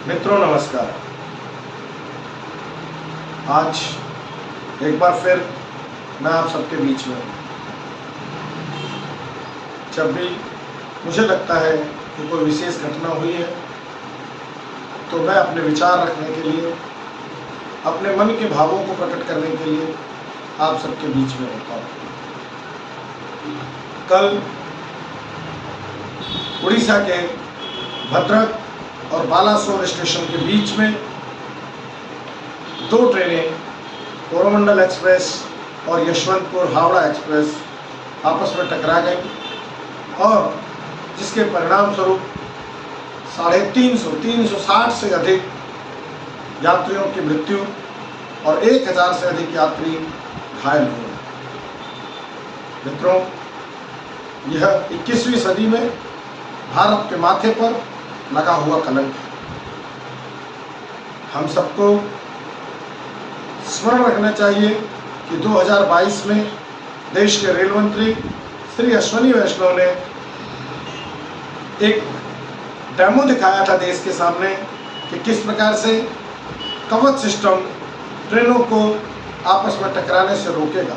मित्रों नमस्कार। आज एक बार फिर मैं आप सबके बीच में हूँ। जब भी मुझे लगता है कि कोई विशेष घटना हुई है तो मैं अपने विचार रखने के लिए, अपने मन के भावों को प्रकट करने के लिए आप सबके बीच में होता हूँ। कल उड़ीसा के भद्रक और बालासोर स्टेशन के बीच में दो ट्रेनें, कोरोमंडल एक्सप्रेस और यशवंतपुर हावड़ा एक्सप्रेस आपस में टकरा गई और जिसके परिणाम स्वरूप 360 से अधिक यात्रियों की मृत्यु और 1000 से अधिक यात्री घायल हुए। मित्रों, यह 21वीं सदी में भारत के माथे पर लगा हुआ कलंक है। हम सबको स्मरण रखना चाहिए कि 2022 में देश के रेल मंत्री श्री अश्विनी वैष्णव ने एक डेमो दिखाया था देश के सामने कि किस प्रकार से कवच सिस्टम ट्रेनों को आपस में टकराने से रोकेगा।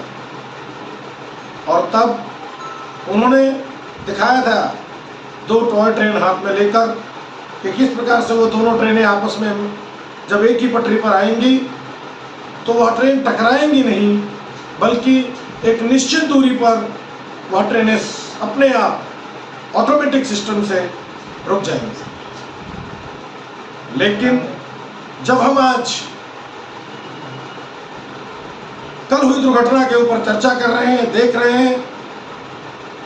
और तब उन्होंने दिखाया था दो टॉय ट्रेन हाथ में लेकर कि किस प्रकार से वो दोनों ट्रेनें आपस में जब एक ही पटरी पर आएंगी तो वह ट्रेन टकराएंगी नहीं, बल्कि एक निश्चित दूरी पर वह ट्रेनें अपने आप ऑटोमेटिक सिस्टम से रुक जाएंगी। लेकिन जब हम आज कल हुई दुर्घटना के ऊपर चर्चा कर रहे हैं, देख रहे हैं,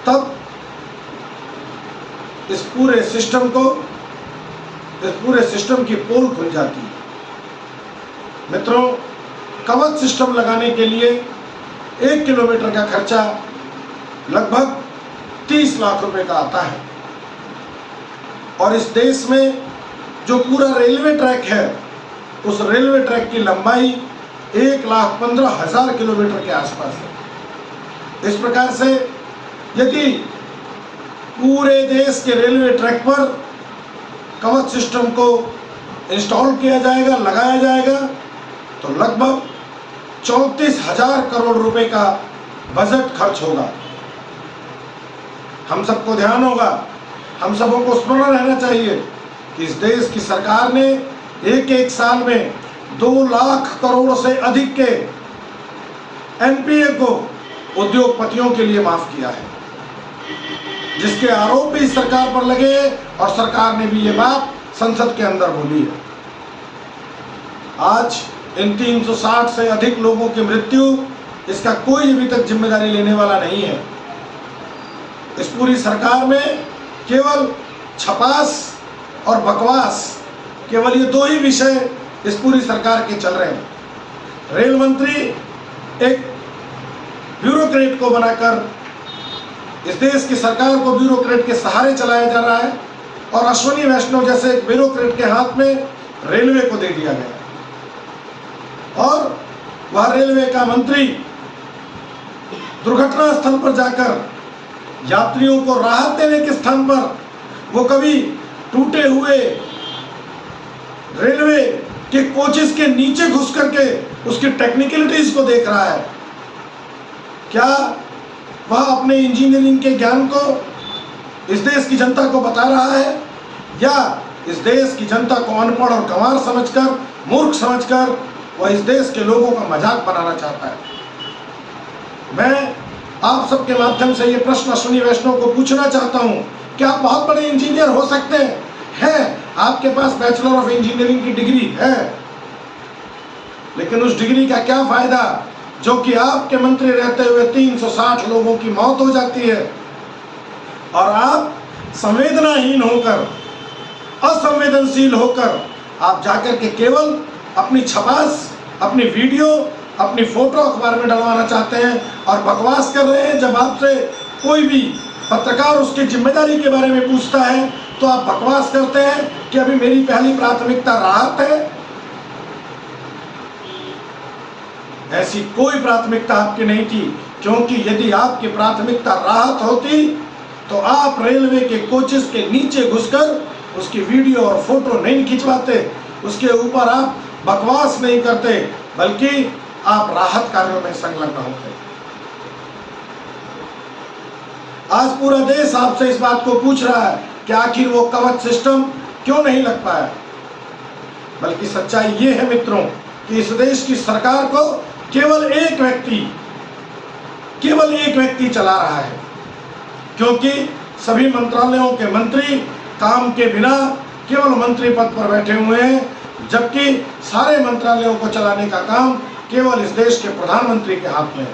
तब इस पूरे सिस्टम की पोल खुल जाती है। मित्रों, कवच सिस्टम लगाने के लिए 1 किलोमीटर का खर्चा लगभग 30 लाख रुपए का आता है और इस देश में जो पूरा रेलवे ट्रैक है, उस रेलवे ट्रैक की लंबाई 1,15,000 किलोमीटर के आसपास है। इस प्रकार से यदि पूरे देश के रेलवे ट्रैक पर कवच सिस्टम को इंस्टॉल किया जाएगा, लगाया जाएगा, तो लगभग 34,000 करोड़ रुपए का बजट खर्च होगा। हम सबको ध्यान होगा, हम सबों को स्मरण रहना चाहिए कि इस देश की सरकार ने एक साल में 2 लाख करोड़ से अधिक के एनपीए को उद्योगपतियों के लिए माफ किया है, जिसके आरोप भी सरकार पर लगे और सरकार ने भी ये बात संसद के अंदर बोली है। आज इन 360 से अधिक लोगों की मृत्यु, इसका कोई अभी तक जिम्मेदारी लेने वाला नहीं है। इस पूरी सरकार में केवल छपास और बकवास, केवल ये दो ही विषय इस पूरी सरकार के चल रहे हैं। रेल मंत्री एक ब्यूरोक्रेट को बनाकर इस देश की सरकार को ब्यूरोक्रेट के सहारे चलाया जा रहा है और अश्विनी वैष्णव जैसे एक ब्यूरोक्रेट के हाथ में रेलवे को दे दिया गया और वह रेलवे का मंत्री दुर्घटना स्थल पर जाकर यात्रियों को राहत देने के स्थान पर वो कभी टूटे हुए रेलवे के कोचेस के नीचे घुस करके उसकी टेक्निकलिटीज को देख रहा है। क्या वह अपने इंजीनियरिंग के ज्ञान को इस देश की जनता को बता रहा है या इस देश की जनता को अनपढ़ और गंवार समझकर, मूर्ख समझकर वह इस देश के लोगों का मजाक बनाना चाहता है? मैं आप सबके माध्यम से ये प्रश्न अश्विनी वैष्णव को पूछना चाहता हूँ कि आप बहुत बड़े इंजीनियर हो सकते हैं, आपके पास बैचलर ऑफ इंजीनियरिंग की डिग्री है, लेकिन उस डिग्री का क्या फायदा जो कि आपके मंत्री रहते हुए 360 लोगों की मौत हो जाती है और आप संवेदनाहीन होकर, असंवेदनशील होकर आप जाकर के केवल अपनी छपास, अपनी वीडियो, अपनी फोटो अखबार में डलवाना चाहते हैं और बकवास कर रहे हैं। जब आपसे कोई भी पत्रकार उसकी जिम्मेदारी के बारे में पूछता है तो आप बकवास करते हैं कि अभी मेरी पहली प्राथमिकता राहत है। ऐसी कोई प्राथमिकता आपकी नहीं थी, क्योंकि यदि आपकी प्राथमिकता राहत होती तो आप रेलवे के कोचेस के नीचे घुसकर उसकी वीडियो और फोटो नहीं खिंचवाते, उसके ऊपर आप बकवास नहीं करते, बल्कि आप राहत कार्यों में संलग्न होते। आज पूरा देश आपसे इस बात को पूछ रहा है कि आखिर वो कवच सिस्टम क्यों नहीं लग पाया। बल्कि सच्चाई ये है मित्रों कि इस देश की सरकार को केवल एक व्यक्ति चला रहा है, क्योंकि सभी मंत्रालयों के मंत्री काम के बिना केवल मंत्री पद पर बैठे हुए हैं, जबकि सारे मंत्रालयों को चलाने का काम केवल इस देश के प्रधानमंत्री के हाथ में है।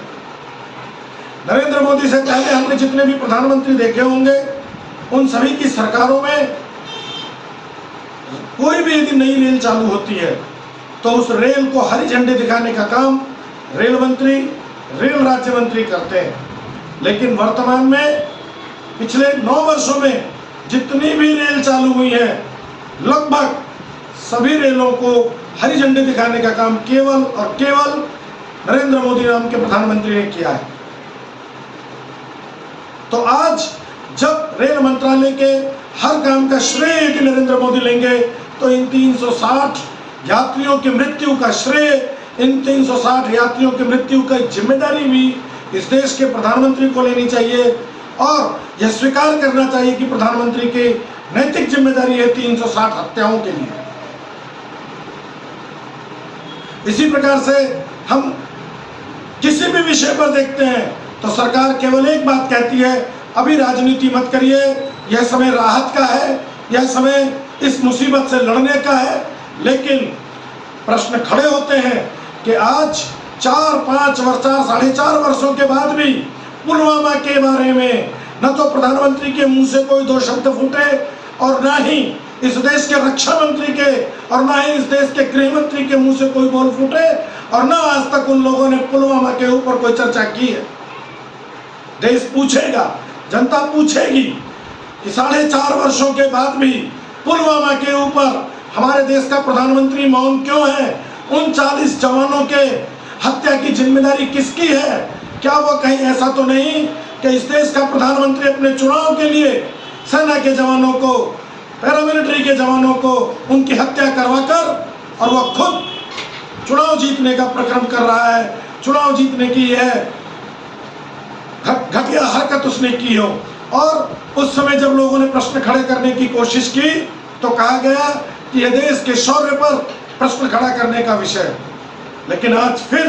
नरेंद्र मोदी से पहले हमने जितने भी प्रधानमंत्री देखे होंगे, उन सभी की सरकारों में कोई भी यदि नई रेल चालू होती है तो उस रेल को हरी झंडी दिखाने का काम रेल मंत्री, रेल राज्य मंत्री करते हैं। लेकिन वर्तमान में पिछले 9 वर्षों में जितनी भी रेल चालू हुई है, लगभग सभी रेलों को हरी झंडी दिखाने का काम केवल और केवल नरेंद्र मोदी नाम के प्रधानमंत्री ने किया है। तो आज जब रेल मंत्रालय के हर काम का श्रेय यदि नरेंद्र मोदी लेंगे, तो इन 360 यात्रियों की मृत्यु का श्रेय, इन 360 यात्रियों की मृत्यु का जिम्मेदारी भी इस देश के प्रधानमंत्री को लेनी चाहिए और यह स्वीकार करना चाहिए कि प्रधानमंत्री की नैतिक जिम्मेदारी है 360 हत्याओं के लिए। इसी प्रकार से हम किसी भी विषय पर देखते हैं तो सरकार केवल एक बात कहती है, अभी राजनीति मत करिए, यह समय राहत का है, यह समय इस मुसीबत से लड़ने का है। लेकिन प्रश्न खड़े होते हैं कि आज 4-5 वर्ष, 4.5 वर्षों के बाद भी पुलवामा के बारे में न तो प्रधानमंत्री के मुंह से कोई 2 शब्द फूटे और ना ही इस देश के रक्षा मंत्री के और ना ही इस देश के गृह मंत्री के मुंह से कोई बोल फूटे और ना आज तक उन लोगों ने पुलवामा के ऊपर कोई चर्चा की है। देश पूछेगा, जनता पूछेगी कि 4.5 वर्षों के बाद भी पुलवामा के ऊपर हमारे देश का प्रधानमंत्री मौन क्यों है? उन 40 जवानों के हत्या की जिम्मेदारी किसकी है? क्या वो कहीं ऐसा तो नहीं कि इस देश का प्रधानमंत्री अपने चुनाव के लिए सेना के जवानों को, पैरामिलिट्री के जवानों को उनकी हत्या करवाकर और वह खुद चुनाव जीतने का प्रक्रम कर रहा है, चुनाव जीतने की यह घटिया हरकत उसने की हो। और उस समय जब लोगों ने प्रश्न खड़े करने की कोशिश की तो कहा गया कि यह देश के शौर्य पर प्रश्न खड़ा करने का विषय है। लेकिन आज फिर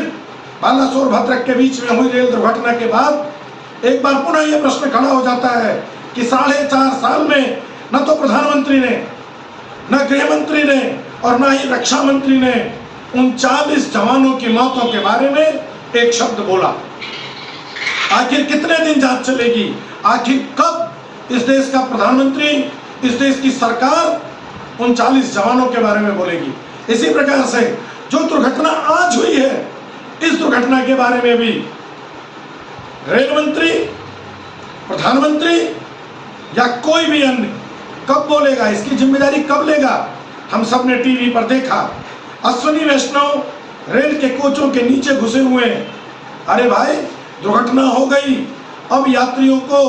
बालासोर भद्रक के बीच में हुई रेल दुर्घटना के बाद एक बार पुनः यह प्रश्न खड़ा हो जाता है कि 4.5 साल में न तो प्रधानमंत्री ने, न गृह मंत्री ने और न ही रक्षा मंत्री ने उन 40 जवानों की मौतों के बारे में एक शब्द बोला। आखिर कितने दिन जांच चलेगी? आखिर कब इस देश का प्रधानमंत्री, इस देश की सरकार उन 40 जवानों के बारे में बोलेगी? इसी प्रकार से जो दुर्घटना आज हुई है, इस दुर्घटना के बारे में भी रेल मंत्री, प्रधानमंत्री या कोई भी अन्य कब बोलेगा? इसकी जिम्मेदारी कब लेगा? हम सब ने टीवी पर देखा, अश्विनी वैष्णव रेल के कोचों के नीचे घुसे हुए हैं। अरे भाई, दुर्घटना हो गई, अब यात्रियों को,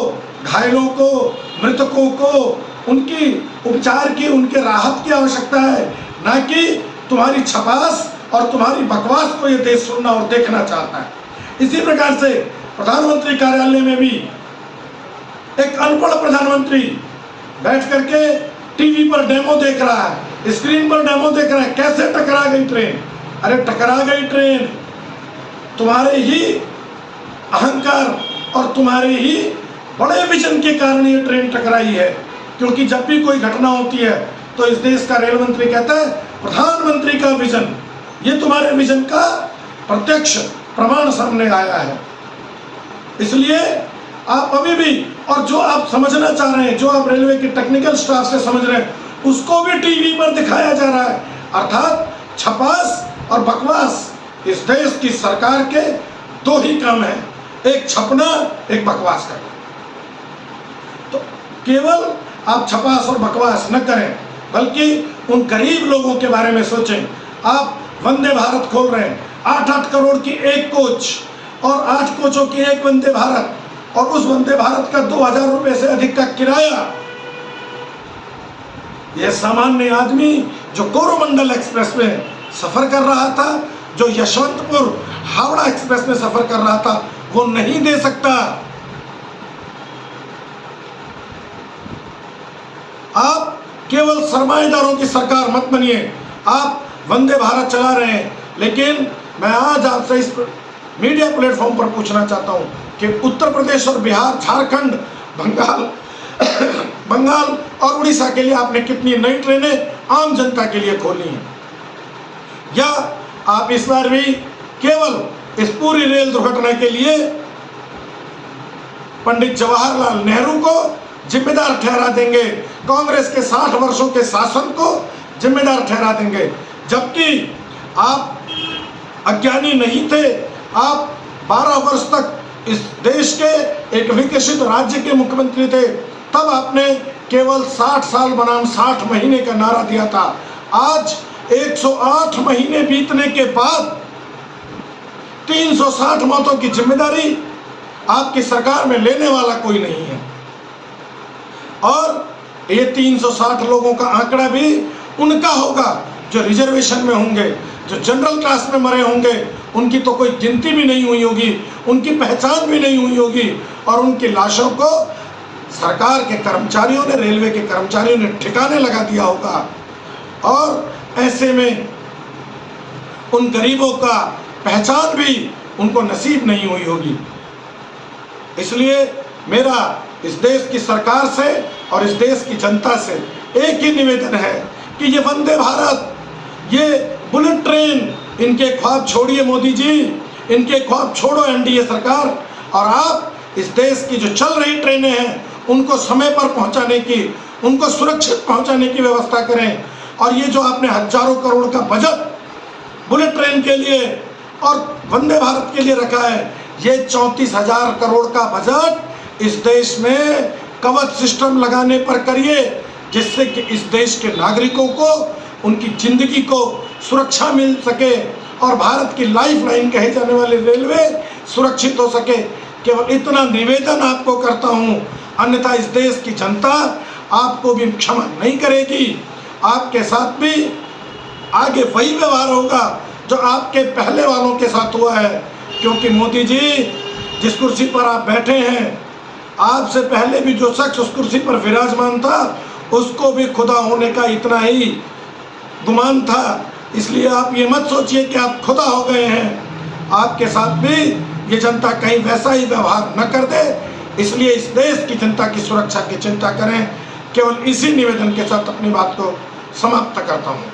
घायलों को, मृतकों को उनकी उपचार की, उनके राहत की आवश्यकता है, ना कि तुम्हारी छपास और तुम्हारी बकवास को यह देश सुनना और देखना चाहता है। इसी प्रकार से प्रधानमंत्री कार्यालय में भी एक अनपढ़ प्रधानमंत्री बैठ करके टीवी पर डेमो देख रहा है, स्क्रीन पर डेमो देख रहा है, कैसे टकरा गई ट्रेन। अरे टकरा गई ट्रेन, तुम्हारे ही अहंकार और तुम्हारे ही बड़े विजन के कारण ये ट्रेन टकराई है। क्योंकि जब भी कोई घटना होती है तो इस देश का रेल मंत्री कहता है प्रधानमंत्री का विजन, ये तुम्हारे विजन का प्रत्यक्ष प्रमाण सामने आया है। इसलिए आप अभी भी, और जो आप समझना चाह रहे हैं, जो आप रेलवे के टेक्निकल स्टाफ से समझ रहे हैं, उसको भी टीवी पर दिखाया जा रहा है। अर्थात छपास और बकवास इस देश की सरकार के 2 ही काम है, एक छपना, एक बकवास करना। तो केवल आप छपास और बकवास न करें, बल्कि उन गरीब लोगों के बारे में सोचें। आप वंदे भारत खोल रहे हैं, 8-8 करोड़ की एक कोच और 8 कोचों की एक वंदे भारत, और उस वंदे भारत का 2000 रुपये से अधिक का किराया। यह सामान्य आदमी जो कोरोमंडल एक्सप्रेस में सफर कर रहा था, जो यशवंतपुर हावड़ा एक्सप्रेस में सफर कर रहा था, वो नहीं दे सकता। आप केवल सरमाएदारों की सरकार मत बनिए। आप वंदे भारत चला रहे हैं, लेकिन मैं आज आपसे इस मीडिया प्लेटफॉर्म पर पूछना चाहता हूं कि उत्तर प्रदेश और बिहार, झारखंड, बंगाल और उड़ीसा के लिए आपने कितनी नई ट्रेनें आम जनता के लिए खोली हैं? या आप इस बार भी केवल इस पूरी रेल दुर्घटना के लिए पंडित जवाहरलाल नेहरू को जिम्मेदार ठहरा देंगे, कांग्रेस के 60 वर्षों के शासन को जिम्मेदार ठहरा देंगे? जबकि आप अज्ञानी नहीं थे। आप 12 वर्ष तक इस देश के एक विकसित राज्य के मुख्यमंत्री थे। तब आपने केवल 60 साल बनाम 60 महीने का नारा दिया था। आज 108 महीने बीतने के बाद 360 मौतों की जिम्मेदारी आपकी सरकार में लेने वाला कोई नहीं है। और ये 360 लोगों का आंकड़ा भी उनका होगा जो रिजर्वेशन में होंगे, जो जनरल क्लास में मरे होंगे। उनकी तो कोई गिनती भी नहीं हुई होगी, उनकी पहचान भी नहीं हुई होगी, और उनकी लाशों को सरकार के कर्मचारियों ने, रेलवे के कर्मचारियों ने ठिकाने लगा दिया होगा। और ऐसे में उन गरीबों का पहचान भी उनको नसीब नहीं हुई होगी। इसलिए मेरा इस देश की सरकार से और इस देश की जनता से एक ही निवेदन है कि ये वंदे भारत, ये बुलेट ट्रेन, इनके ख्वाब छोड़िए मोदी जी, इनके ख्वाब छोड़ो एनडीए सरकार, और आप इस देश की जो चल रही ट्रेनें हैं उनको समय पर पहुंचाने की, उनको सुरक्षित पहुंचाने की व्यवस्था करें। और ये जो आपने हजारों करोड़ का बजट बुलेट ट्रेन के लिए और वंदे भारत के लिए रखा है, ये 34,000 करोड़ का बजट इस देश में कवच सिस्टम लगाने पर करिए, जिससे कि इस देश के नागरिकों को उनकी जिंदगी को सुरक्षा मिल सके और भारत की लाइफलाइन कहे जाने वाली रेलवे सुरक्षित हो सके। केवल इतना निवेदन आपको करता हूं, अन्यथा इस देश की जनता आपको भी क्षमा नहीं करेगी। आपके साथ भी आगे वही व्यवहार होगा जो आपके पहले वालों के साथ हुआ है। क्योंकि मोदी जी, जिस कुर्सी पर आप बैठे हैं, आपसे पहले भी जो शख्स उस कुर्सी पर विराजमान था, उसको भी खुदा होने का इतना ही गुमान था। इसलिए आप ये मत सोचिए कि आप खुदा हो गए हैं। आपके साथ भी ये जनता कहीं वैसा ही व्यवहार न कर दे, इसलिए इस देश की जनता की सुरक्षा की चिंता करें। केवल इसी निवेदन के साथ अपनी बात को समाप्त करता हूँ।